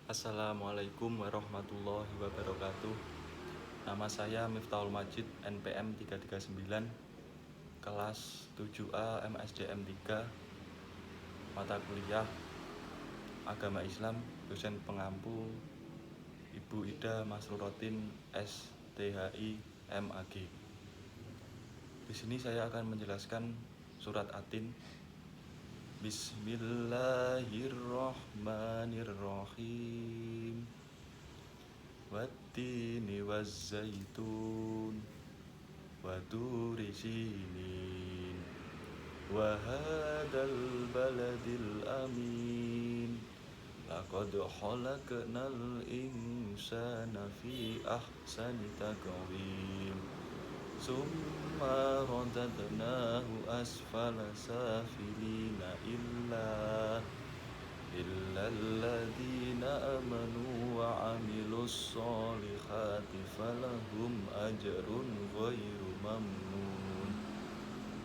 Assalamualaikum warahmatullahi wabarakatuh. Nama saya Miftahul Majid, NPM 339, kelas 7A MSDM 3, mata kuliah Agama Islam, dosen pengampu Ibu Ida Masrurotin STHI MAG. Di sini saya akan menjelaskan surat Atin. Bismillahirrahmanirrahim. Wattini wazzaitun wa turi sinin wa hadzal baladil amin. Laqad khalaqnal insana fi ahsani taqwim. Summa radadnahu asfala safilina illalladzina amanu wa amilus solihati falahum ajrun ghairu mamnun.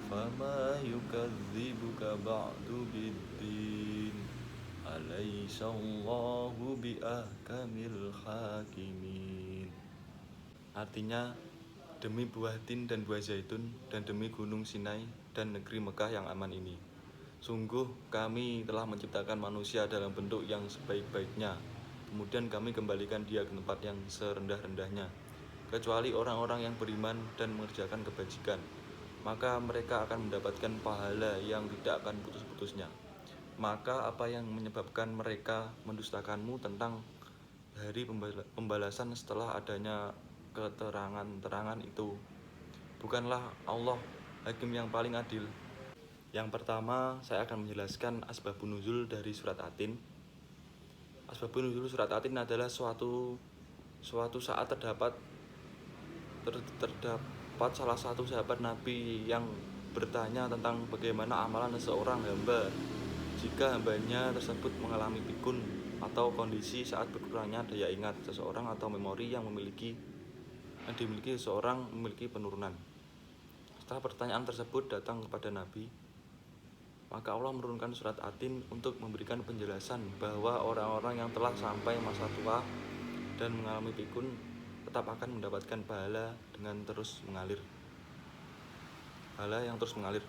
Fama yukadzibuka ba'du biddin. Alaihissallahu biahkamil hakimin. Artinya, demi buah tin dan buah zaitun, dan demi gunung Sinai dan negeri Mekah yang aman ini, sungguh kami telah menciptakan manusia dalam bentuk yang sebaik-baiknya. Kemudian kami kembalikan dia ke tempat yang serendah-rendahnya, kecuali orang-orang yang beriman dan mengerjakan kebajikan. Maka mereka akan mendapatkan pahala yang tidak akan putus-putusnya. Maka apa yang menyebabkan mereka mendustakanmu tentang hari pembalasan setelah adanya keterangan-terangan itu? Bukanlah Allah Hakim yang paling adil? Yang pertama, saya akan menjelaskan asbabun nuzul dari surat Atin. Asbabun nuzul surat Atin adalah suatu saat terdapat salah satu sahabat Nabi yang bertanya tentang bagaimana amalan seorang hamba jika hambanya tersebut mengalami pikun atau kondisi saat berkurangnya daya ingat seseorang atau memori yang dimiliki seseorang memiliki penurunan. Setelah pertanyaan tersebut datang kepada Nabi, maka Allah menurunkan surat Atin untuk memberikan penjelasan bahwa orang-orang yang telah sampai masa tua dan mengalami pikun tetap akan mendapatkan pahala dengan terus mengalir. Pahala yang terus mengalir.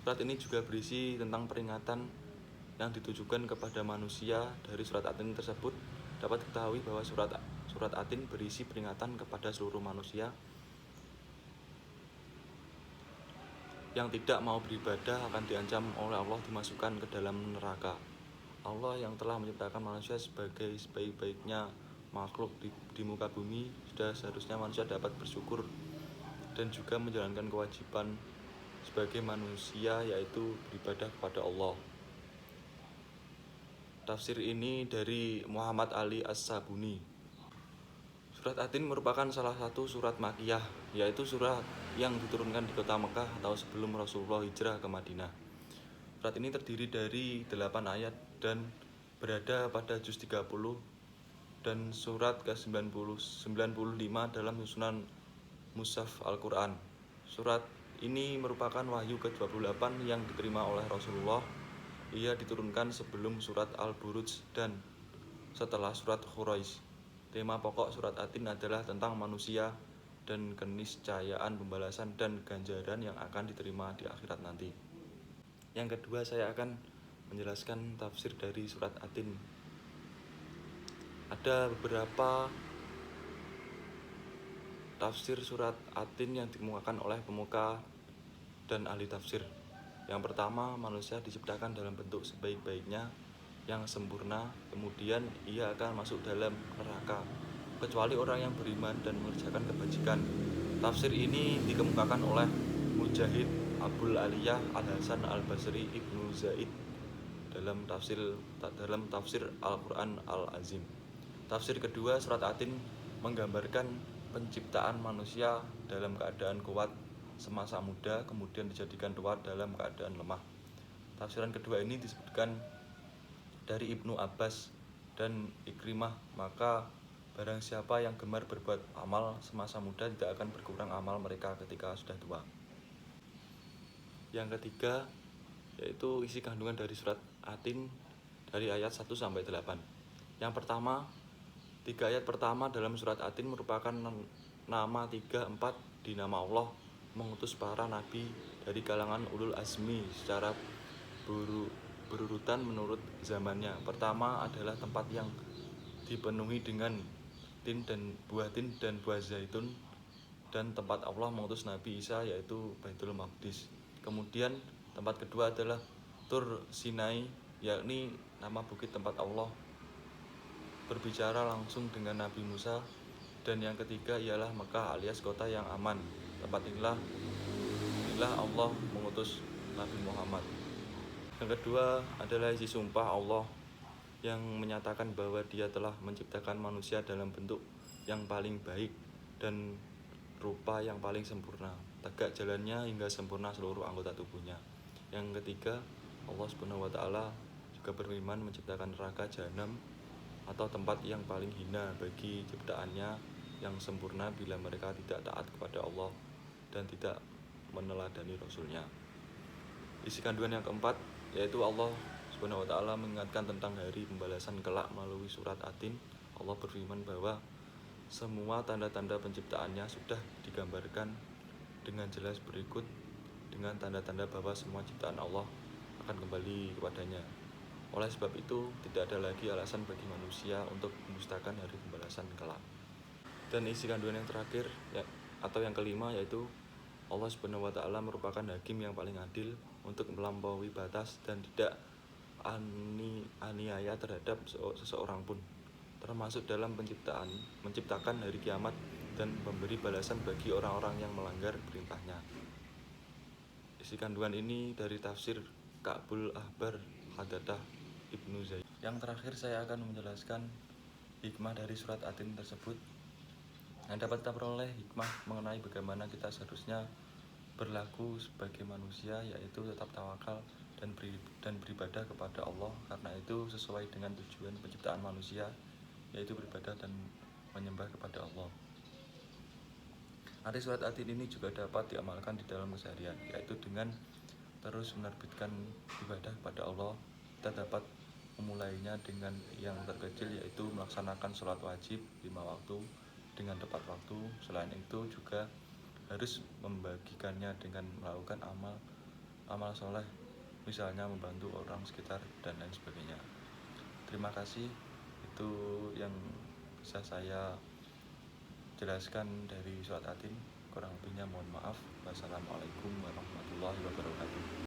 Surat ini juga berisi tentang peringatan yang ditujukan kepada manusia. Dari surat Atin tersebut dapat diketahui bahwa surat Atin berisi peringatan kepada seluruh manusia yang tidak mau beribadah akan diancam oleh Allah dimasukkan ke dalam neraka. Allah yang telah menciptakan manusia sebagai sebaik-baiknya makhluk di muka bumi, sudah seharusnya manusia dapat bersyukur dan juga menjalankan kewajiban sebagai manusia, yaitu beribadah kepada Allah. Tafsir ini dari Muhammad Ali As-Sabuni. Surat Atin merupakan salah satu surat Makkiyah, yaitu surat yang diturunkan di kota Mekah atau sebelum Rasulullah hijrah ke Madinah. Surat ini terdiri dari 8 ayat dan berada pada juz 30 dan surat ke-95 dalam susunan Mushaf Al-Quran. Surat ini merupakan wahyu ke-28 yang diterima oleh Rasulullah. Ia diturunkan sebelum surat Al-Buruj dan setelah surat Quraisy. Tema pokok surat Atin adalah tentang manusia dan keniscayaan pembalasan dan ganjaran yang akan diterima di akhirat nanti. Yang kedua, saya akan menjelaskan tafsir dari surat Atin. Ada beberapa tafsir surat Atin yang dikemukakan oleh pemuka dan ahli tafsir. Yang pertama, manusia diciptakan dalam bentuk sebaik-baiknya yang sempurna, kemudian ia akan masuk dalam neraka, kecuali orang yang beriman dan mengerjakan kebajikan. Tafsir ini dikemukakan oleh Mujahid, Abul Aliyah, Al-Hasan Al-Basri, Ibnu Zaid dalam tafsir Al-Quran Al-Azim. Tafsir kedua, surat Atin menggambarkan penciptaan manusia dalam keadaan kuat semasa muda, kemudian dijadikan tua dalam keadaan lemah. Tafsiran kedua ini disebutkan dari Ibnu Abbas dan Ikrimah, maka barang siapa yang gemar berbuat amal semasa muda tidak akan berkurang amal mereka ketika sudah tua. Yang ketiga, yaitu isi kandungan dari surat Atin dari ayat 1-8. Yang pertama, 3 ayat pertama dalam surat Atin merupakan nama 3-4 di nama Allah mengutus para nabi dari kalangan ulul azmi secara berurutan menurut zamannya. Pertama adalah tempat yang dipenuhi dengan tin dan buah zaitun, dan tempat Allah mengutus Nabi Isa yaitu Baitul Maqdis. Kemudian tempat kedua adalah Tur Sinai, yakni nama bukit tempat Allah berbicara langsung dengan Nabi Musa. Dan yang ketiga ialah Mekah alias kota yang aman. Tempat inilah Allah mengutus Nabi Muhammad. Yang kedua adalah isi sumpah Allah yang menyatakan bahwa Dia telah menciptakan manusia dalam bentuk yang paling baik dan rupa yang paling sempurna, tegak jalannya hingga sempurna seluruh anggota tubuhnya. Yang ketiga, Allah Subhanahu wa taala juga berfirman menciptakan neraka jahanam atau tempat yang paling hina bagi ciptaannya yang sempurna bila mereka tidak taat kepada Allah dan tidak meneladani Rasulnya. Isi kandungan yang keempat yaitu Allah Subhanahu wa taala mengingatkan tentang hari pembalasan kelak melalui surat Atin. Allah berfirman bahwa semua tanda-tanda penciptaannya sudah digambarkan dengan jelas berikut, dengan tanda-tanda bahwa semua ciptaan Allah akan kembali kepadanya. Oleh sebab itu, tidak ada lagi alasan bagi manusia untuk mendustakan hari pembalasan kelak. Dan isi kandungan yang terakhir atau yang kelima yaitu Allah Subhanahu wa taala merupakan hakim yang paling adil untuk melampaui batas dan tidak aniaya terhadap seseorang pun, termasuk dalam menciptakan hari kiamat dan memberi balasan bagi orang-orang yang melanggar perintahnya. Isi kandungan ini dari tafsir Ka'bul Ahbar Hadadah Ibnu Zaid. Yang terakhir saya akan menjelaskan hikmah dari surat Atin tersebut. Yang dapat kita peroleh hikmah mengenai bagaimana kita seharusnya berlaku sebagai manusia, yaitu tetap tawakal dan beribadah kepada Allah, karena itu sesuai dengan tujuan penciptaan manusia, yaitu beribadah dan menyembah kepada Allah. Arti surat Atin ini juga dapat diamalkan di dalam keseharian, yaitu dengan terus menerbitkan ibadah kepada Allah. Kita dapat memulainya dengan yang terkecil, yaitu melaksanakan sholat wajib 5 waktu dengan tepat waktu. Selain itu juga harus membagikannya dengan melakukan amal soleh, misalnya membantu orang sekitar dan lain sebagainya. Terima kasih, itu yang bisa saya jelaskan dari surat Atin. Kurang lebihnya mohon maaf. Wassalamualaikum warahmatullahi wabarakatuh.